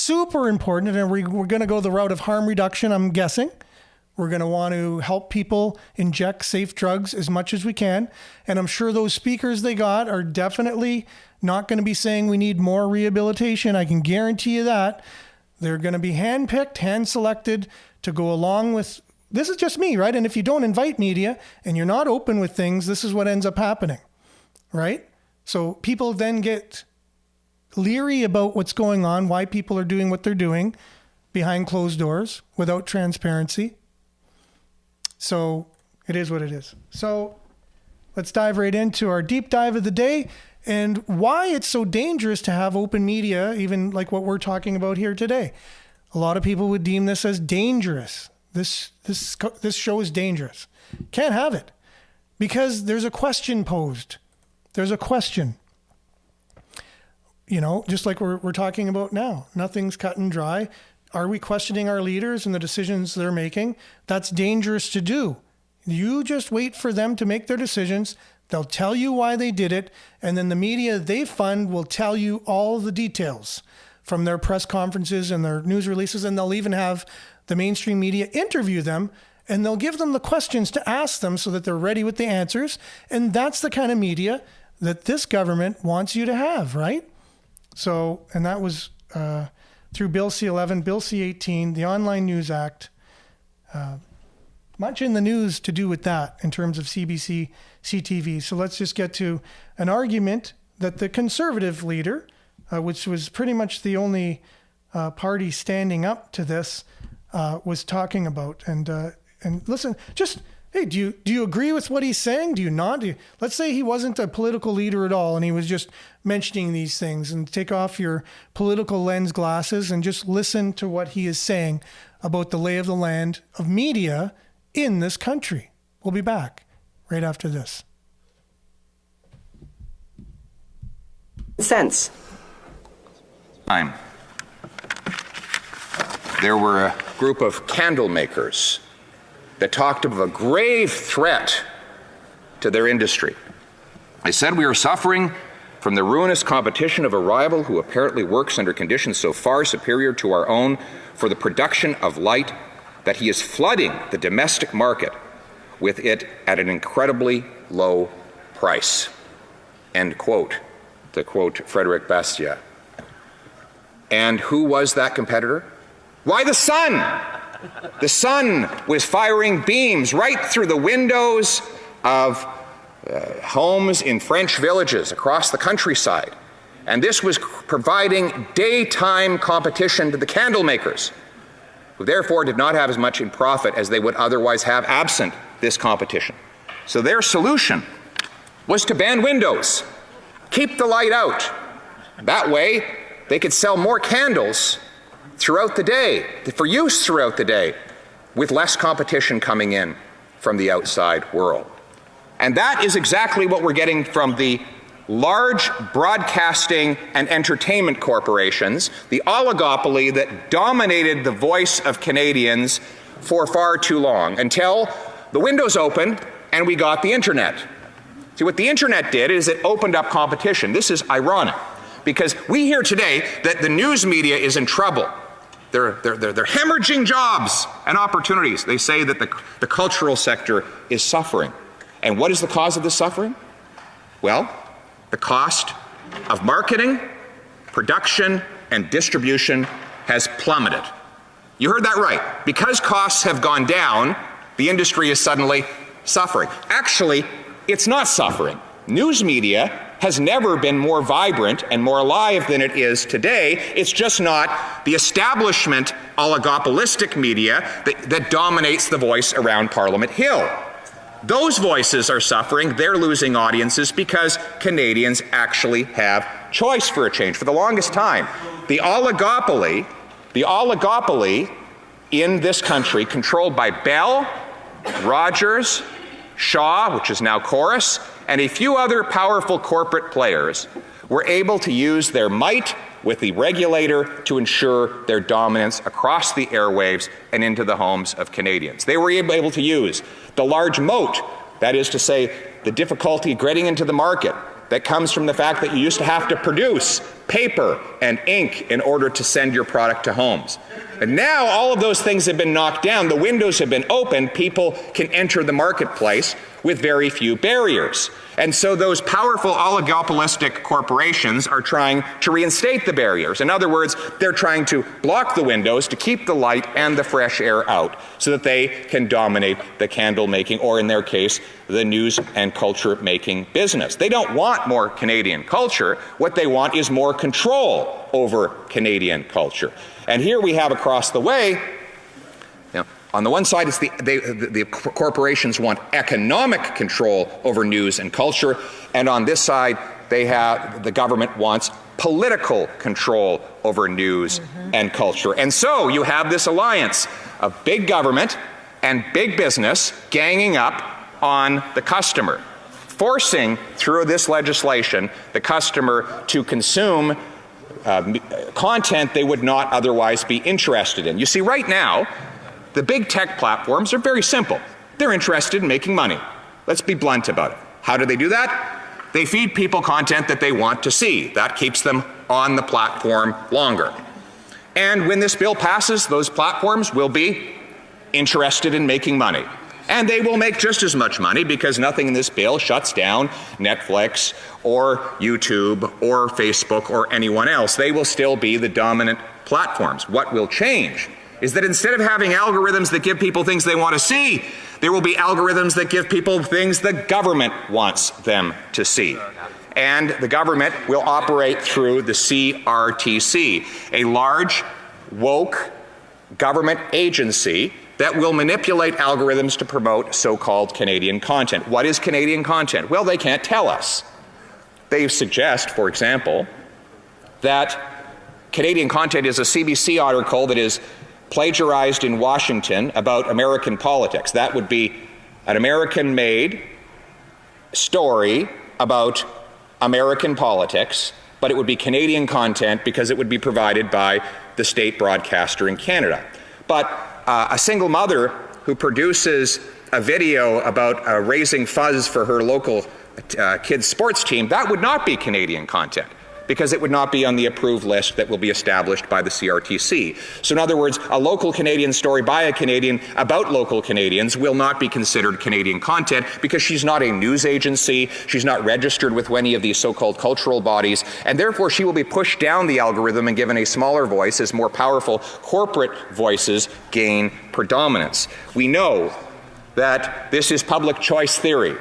And we're going to go the route of harm reduction, I'm guessing. We're going to want to help people inject safe drugs as much as we can. And I'm sure those speakers they got are definitely not going to be saying we need more rehabilitation. I can guarantee you that. They're going to be handpicked, hand-selected to go along with. This is just me, right? And if you don't invite media and you're not open with things, this is what ends up happening, right? So people then get leery about what's going on, why people are doing what they're doing behind closed doors without transparency. So it is what it is. So let's dive right into our deep dive of the day and why it's so dangerous to have open media, even like what we're talking about here today. A lot of people would deem this as dangerous. This show is dangerous. Can't have it because there's a question posed. There's a question. You know, just like we're talking about now. Nothing's cut and dry. Are we questioning our leaders and the decisions they're making? That's dangerous to do. You just wait for them to make their decisions. They'll tell you why they did it. And then the media they fund will tell you all the details from their press conferences and their news releases. And they'll even have the mainstream media interview them and they'll give them the questions to ask them so that they're ready with the answers. And that's the kind of media that this government wants you to have, right? So, and that was through Bill C-11, Bill C-18, the Online News Act. Much in the news to do with that in terms of CBC, CTV. So let's just get to an argument that the conservative leader, which was pretty much the only party standing up to this, was talking about. And listen, just, hey, do you agree with what he's saying? Do you not? Let's say he wasn't a political leader at all and he was just mentioning these things, and take off your political lens glasses and just listen to what he is saying about the lay of the land of media in this country. We'll be back right after this. Sense. There were a group of candle makers that talked of a grave threat to their industry. They said we are suffering from the ruinous competition of a rival who apparently works under conditions so far superior to our own for the production of light that he is flooding the domestic market with it at an incredibly low price. End quote, to quote Frederick Bastiat. And who was that competitor? Why, the sun! The sun was firing beams right through the windows of homes in French villages across the countryside. And this was providing daytime competition to the candle makers, who therefore did not have as much in profit as they would otherwise have absent this competition. So their solution was to ban windows, keep the light out. That way, they could sell more candles throughout the day, for use throughout the day, with less competition coming in from the outside world. And that is exactly what we're getting from the large broadcasting and entertainment corporations, the oligopoly that dominated the voice of Canadians for far too long, until the windows opened and we got the internet. See, what the internet did is it opened up competition. This is ironic, because we hear today that the news media is in trouble. They're hemorrhaging jobs and opportunities. They say that the cultural sector is suffering. And what is the cause of this suffering? Well, the cost of marketing, production, and distribution has plummeted. You heard that right. Because costs have gone down, the industry is suddenly suffering. Actually, it's not suffering. News media has never been more vibrant and more alive than it is today. It's just not the establishment oligopolistic media that dominates the voice around Parliament Hill. Those voices are suffering. They're losing audiences because Canadians actually have choice for a change. For the longest time, the oligopoly in this country, controlled by Bell, Rogers, Shaw, which is now Chorus, and a few other powerful corporate players, were able to use their might with the regulator to ensure their dominance across the airwaves and into the homes of Canadians. They were able to use the large moat, that is to say, the difficulty getting into the market that comes from the fact that you used to have to produce paper and ink in order to send your product to homes. And now all of those things have been knocked down. The windows have been opened. People can enter the marketplace with very few barriers. And so those powerful oligopolistic corporations are trying to reinstate the barriers. In other words, they're trying to block the windows to keep the light and the fresh air out so that they can dominate the candle making, or in their case, the news and culture making business. They don't want more Canadian culture. What they want is more control over Canadian culture. And here we have across the way, on the one side, it's the corporations want economic control over news and culture, and on this side, the government wants political control over news and culture. And so you have this alliance of big government and big business ganging up on the customer, forcing through this legislation the customer to consume content they would not otherwise be interested in. You see, right now, the big tech platforms are very simple. They're interested in making money. Let's be blunt about it. How do they do that? They feed people content that they want to see. That keeps them on the platform longer. And when this bill passes, those platforms will be interested in making money. And they will make just as much money, because nothing in this bill shuts down Netflix or YouTube or Facebook or anyone else. They will still be the dominant platforms. What will change is that instead of having algorithms that give people things they want to see, there will be algorithms that give people things the government wants them to see. And the government will operate through the CRTC, a large, woke government agency that will manipulate algorithms to promote so-called Canadian content. What is Canadian content? Well, they can't tell us. They suggest, for example, that Canadian content is a CBC article that is plagiarized in Washington about American politics. That would be an American-made story about American politics, but it would be Canadian content because it would be provided by the state broadcaster in Canada. But a single mother who produces a video about raising funds for her local kids' sports team, that would not be Canadian content, because it would not be on the approved list that will be established by the CRTC. So in other words, a local Canadian story by a Canadian about local Canadians will not be considered Canadian content, because she's not a news agency, she's not registered with any of these so-called cultural bodies, and therefore she will be pushed down the algorithm and given a smaller voice as more powerful corporate voices gain predominance. We know that this is public choice theory.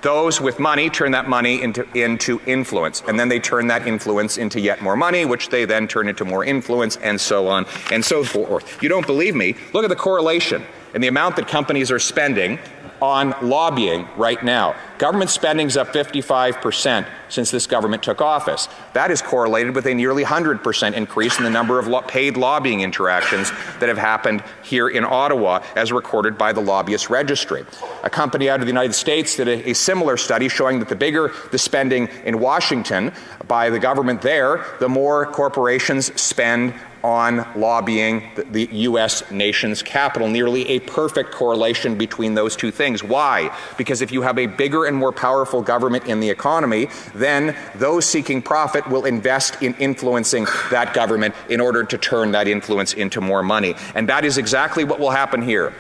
Those with money turn that money into influence, and then they turn that influence into yet more money, which they then turn into more influence, and so on and so forth. You don't believe me? Look at the correlation in the amount that companies are spending on lobbying right now. Government spending's up 55% since this government took office. That is correlated with a nearly 100% increase in the number of paid lobbying interactions that have happened here in Ottawa, as recorded by the Lobbyist Registry. A company out of the United States did a similar study showing that the bigger the spending in Washington by the government there, the more corporations spend on lobbying the U.S. nation's capital. Nearly a perfect correlation between those two things. Why? Because if you have a bigger and more powerful government in the economy, then those seeking profit will invest in influencing that government in order to turn that influence into more money. And that is exactly what will happen here.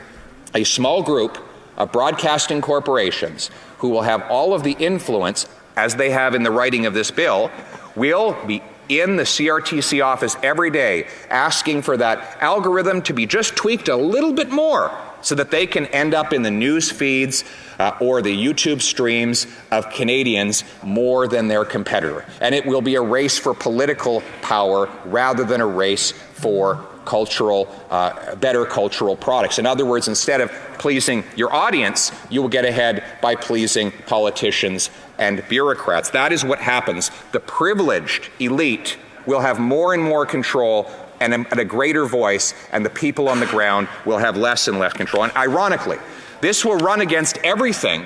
A small group of broadcasting corporations who will have all of the influence, as they have in the writing of this bill, will be in the CRTC office every day asking for that algorithm to be just tweaked a little bit more so that they can end up in the news feeds or the YouTube streams of Canadians more than their competitor. And it will be a race for political power rather than a race for better cultural products. In other words, instead of pleasing your audience, you will get ahead by pleasing politicians and bureaucrats. That is what happens. The privileged elite will have more and more control and a greater voice, and the people on the ground will have less and less control. And ironically, this will run against everything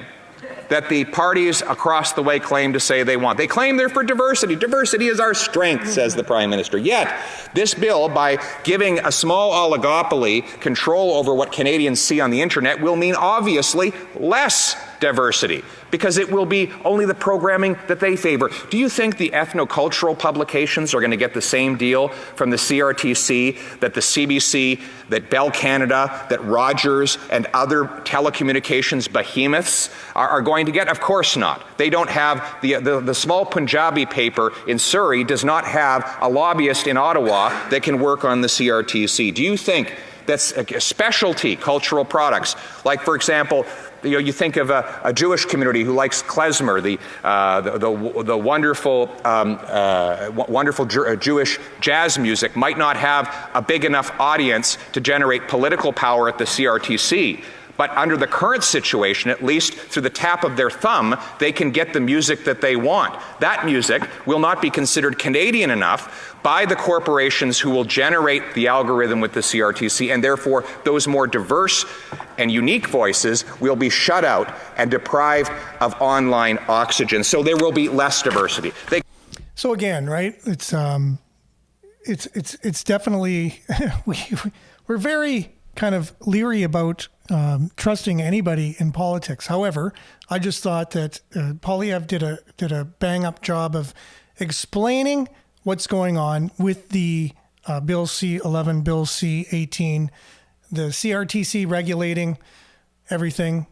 that the parties across the way claim to say they want. They claim they're for diversity. Diversity is our strength, says the Prime Minister. Yet, this bill, by giving a small oligopoly control over what Canadians see on the internet, will mean obviously less diversity, because it will be only the programming that they favor. Do you think the ethnocultural publications are going to get the same deal from the CRTC that the CBC, that Bell Canada, that Rogers, and other telecommunications behemoths are going to get? Of course not. They don't have, the small Punjabi paper in Surrey does not have a lobbyist in Ottawa that can work on the CRTC. Do you think that's specialty cultural products, like, for example, you think of a Jewish community who likes klezmer, the wonderful Jewish jazz music, might not have a big enough audience to generate political power at the CRTC. But under the current situation, at least through the tap of their thumb, they can get the music that they want. That music will not be considered Canadian enough by the corporations who will generate the algorithm with the CRTC, and therefore those more diverse and unique voices will be shut out and deprived of online oxygen. So there will be less diversity. So again, right? It's definitely we're very kind of leery about trusting anybody in politics. However, I just thought that Poilievre did a bang up job of explaining what's going on with the Bill C-11, Bill C-18, the CRTC regulating everything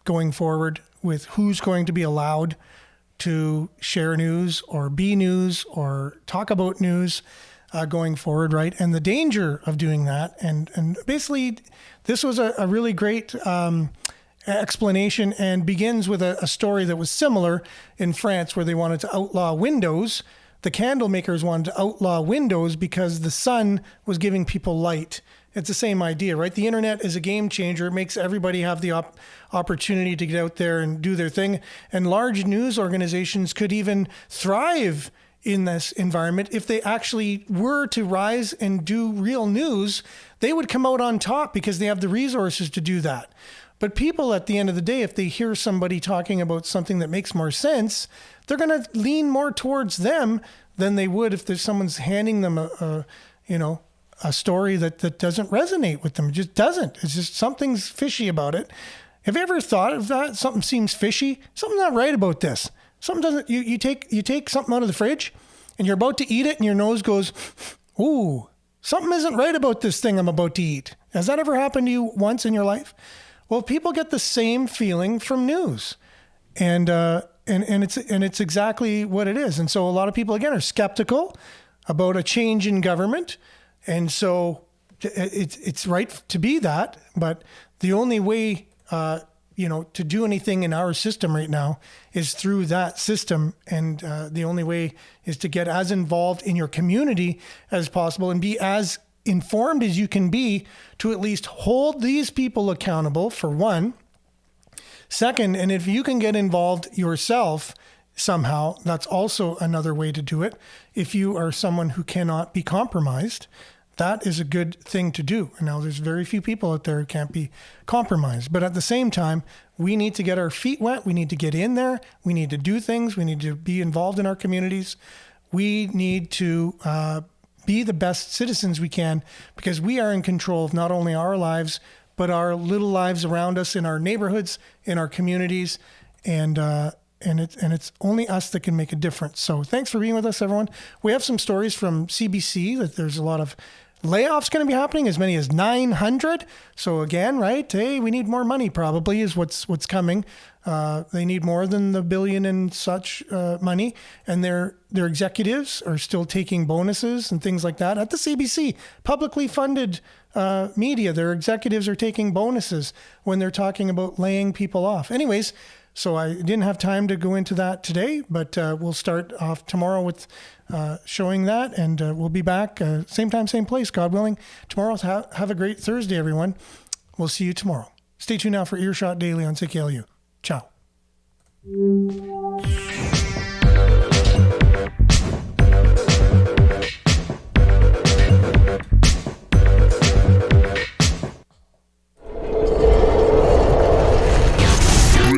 going forward with who's going to be allowed to share news or be news or talk about news going forward, right? And the danger of doing that. And basically, this was a really great explanation, and begins with a story that was similar in France, where they wanted to outlaw windows. The candle makers wanted to outlaw windows because the sun was giving people light. It's the same idea, right? The internet is a game changer. It makes everybody have the opportunity to get out there and do their thing. And large news organizations could even thrive in this environment. If they actually were to rise and do real news, they would come out on top because they have the resources to do that. But people, at the end of the day, if they hear somebody talking about something that makes more sense, they're going to lean more towards them than they would if there's someone's handing them a story that doesn't resonate with them. It just doesn't. It's just something's fishy about it. Have you ever thought of that? Something seems fishy. Something's not right about this. Something doesn't. You take something out of the fridge, and you're about to eat it, and your nose goes, "Ooh, something isn't right about this thing I'm about to eat." Has that ever happened to you once in your life? Well, people get the same feeling from news, and it's exactly what it is. And so a lot of people, again, are skeptical about a change in government, and so it's right to be that. But the only way to do anything in our system right now is through that system. And the only way is to get as involved in your community as possible and be as informed as you can be to at least hold these people accountable, for one, Second, and if you can get involved yourself somehow, that's also another way to do it. If you are someone who cannot be compromised, that is a good thing to do. And now there's very few people out there who can't be compromised. But at the same time, we need to get our feet wet. We need to get in there. We need to do things. We need to be involved in our communities. We need to be the best citizens we can, because we are in control of not only our lives, but our little lives around us in our neighborhoods, in our communities, and it's only us that can make a difference. So thanks for being with us, everyone. We have some stories from CBC that there's a lot of layoffs going to be happening, as many as 900. So again, right? Hey, we need more money. Probably is what's coming. They need more than the billion and such money, and their executives are still taking bonuses and things like that at the CBC, publicly funded media. Their executives are taking bonuses when they're talking about laying people off. Anyways. So I didn't have time to go into that today, but we'll start off tomorrow with showing that, and we'll be back same time, same place, God willing. Tomorrow, have a great Thursday, everyone. We'll see you tomorrow. Stay tuned now for Earshot Daily on CKLU. Ciao.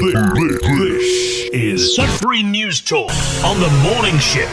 This is Sudbury News Talk on the morning shift.